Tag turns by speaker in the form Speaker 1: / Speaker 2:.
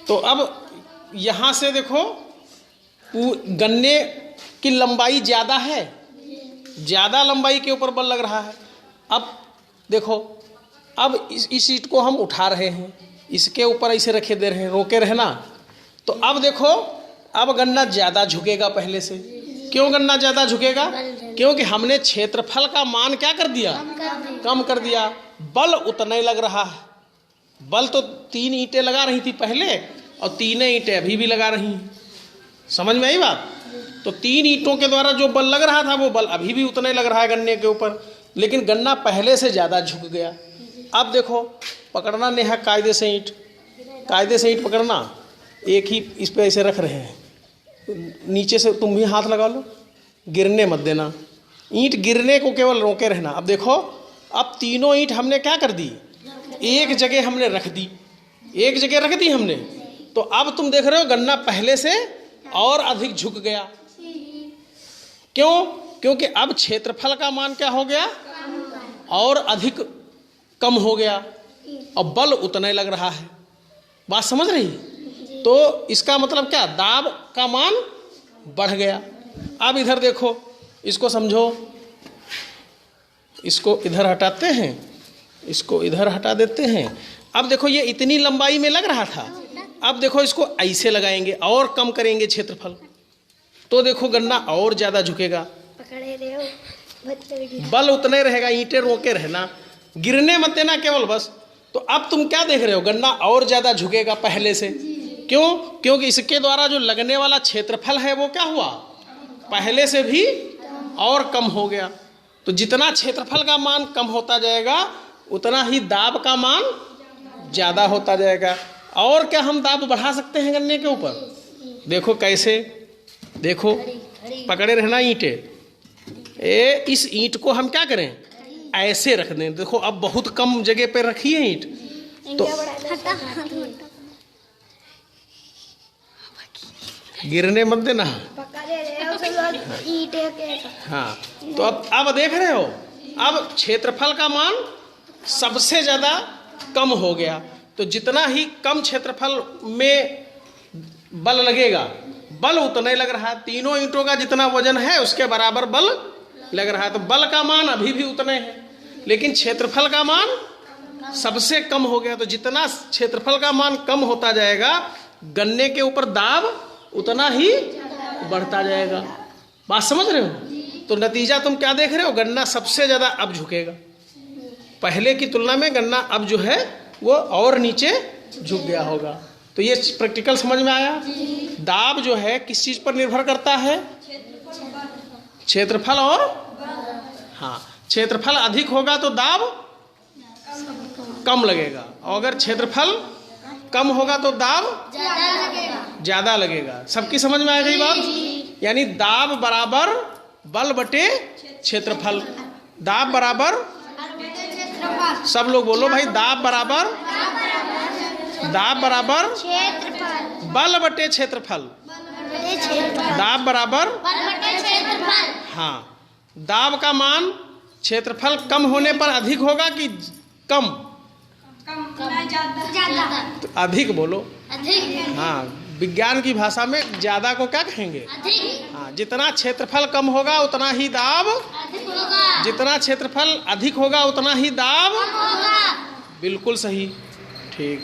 Speaker 1: तो अब यहाँ से देखो गन्ने की लंबाई ज़्यादा है, ज़्यादा लंबाई के ऊपर बल लग रहा है। अब देखो, अब इस ईंट को हम उठा रहे हैं, इसके ऊपर ऐसे रखे दे रहे हैं, रोके रहे ना। तो अब देखो, अब गन्ना ज़्यादा झुकेगा पहले से। क्यों गन्ना ज़्यादा झुकेगा? क्योंकि हमने क्षेत्रफल का मान क्या कर दिया? कम कर दिया। बल उतना ही लग रहा है। बल तो 3 ईंटें लगा रही थी पहले, और 3 ईंटें अभी भी लगा रही हैं। समझ में आई बात? तो 3 ईंटों के द्वारा जो बल लग रहा था, वो बल अभी भी उतना ही लग रहा है गन्ने के ऊपर, लेकिन गन्ना पहले से ज़्यादा झुक गया। अब देखो, पकड़ना नेहा कायदे से ईंट, कायदे से ईंट पकड़ना। एक ही इस पे ऐसे रख रहे हैं, नीचे से तुम भी हाथ लगा लो, गिरने मत देना। ईंट गिरने को केवल रोके रहना। अब देखो, अब तीनों ईंट हमने क्या कर दी? एक जगह हमने रख दी, एक जगह रख दी हमने। तो अब तुम देख रहे हो गन्ना पहले से और अधिक झुक गया। क्यों? क्योंकि अब क्षेत्रफल का मान क्या हो गया? और अधिक कम हो गया, और बल उतना ही लग रहा है। बात समझ रही? तो इसका मतलब क्या? दाब का मान बढ़ गया। अब इधर देखो, इसको समझो, इसको इधर हटाते हैं, इसको इधर हटा देते हैं। अब देखो, ये इतनी लंबाई में लग रहा था, अब देखो इसको ऐसे लगाएंगे और कम करेंगे क्षेत्रफल, तो देखो गन्ना और ज़्यादा झुकेगा।
Speaker 2: पकड़े रहे हो,
Speaker 1: बल उतना ही रहेगा, ईंटें रोके रहना, गिरने मत देना केवल बस। तो अब तुम क्या देख रहे हो? गन्ना और ज़्यादा झुकेगा पहले से। क्यों? क्योंकि इसके द्वारा जो लगने वाला क्षेत्रफल है वो क्या हुआ? पहले से भी और कम हो गया। तो जितना क्षेत्रफल का मान कम होता जाएगा, उतना ही दाब का मान ज़्यादा होता जाएगा। और क्या हम दाब बढ़ा सकते हैं गन्ने के ऊपर? देखो कैसे, देखो पकड़े रहना ईंटें। इस ईंट को हम क्या करें? ऐसे रख दें। देखो, अब बहुत कम जगह पे रखी है ईंट, तो गिरने मत देना। हाँ, तो अब देख रहे हो, अब क्षेत्रफल का मान सबसे ज्यादा कम हो गया। तो जितना ही कम क्षेत्रफल में बल लगेगा, बल उतना ही लग रहा है। तीनों ईंटों का जितना वजन है उसके बराबर बल लग रहा है। तो बल का मान अभी भी उतने है, लेकिन क्षेत्रफल का मान सबसे कम हो गया। तो जितना क्षेत्रफल का मान कम होता जाएगा, गन्ने के ऊपर दाब उतना ही बढ़ता जाएगा। बात समझ रहे हो? तो नतीजा तुम क्या देख रहे हो? गन्ना सबसे ज्यादा अब झुकेगा। पहले की तुलना में गन्ना अब जो है वो और नीचे झुक गया होगा। तो ये प्रैक्टिकल समझ में आया? दाब जो है किस चीज पर निर्भर करता है? क्षेत्रफल। और हाँ, क्षेत्रफल अधिक होगा तो दाब कम लगेगा, और अगर क्षेत्रफल कम होगा तो दाब ज्यादा लगेगा। सबकी समझ में आ गई बात? यानी दाब बराबर बल बटे क्षेत्रफल। दाब बराबर, सब लोग बोलो भाई, दाब बराबर बल बटे क्षेत्रफल। दाब बराबर, हाँ, दाब का मान क्षेत्रफल कम होने पर अधिक होगा कि कम? तो अधिक बोलो।
Speaker 2: अधिक।
Speaker 1: हाँ, विज्ञान की भाषा में ज्यादा को क्या कहेंगे?
Speaker 2: अधिक।
Speaker 1: हाँ, जितना क्षेत्रफल कम होगा उतना ही दाब
Speaker 2: अधिक होगा।
Speaker 1: जितना क्षेत्रफल अधिक होगा उतना ही दाब
Speaker 2: कम होगा।
Speaker 1: बिल्कुल सही, ठीक।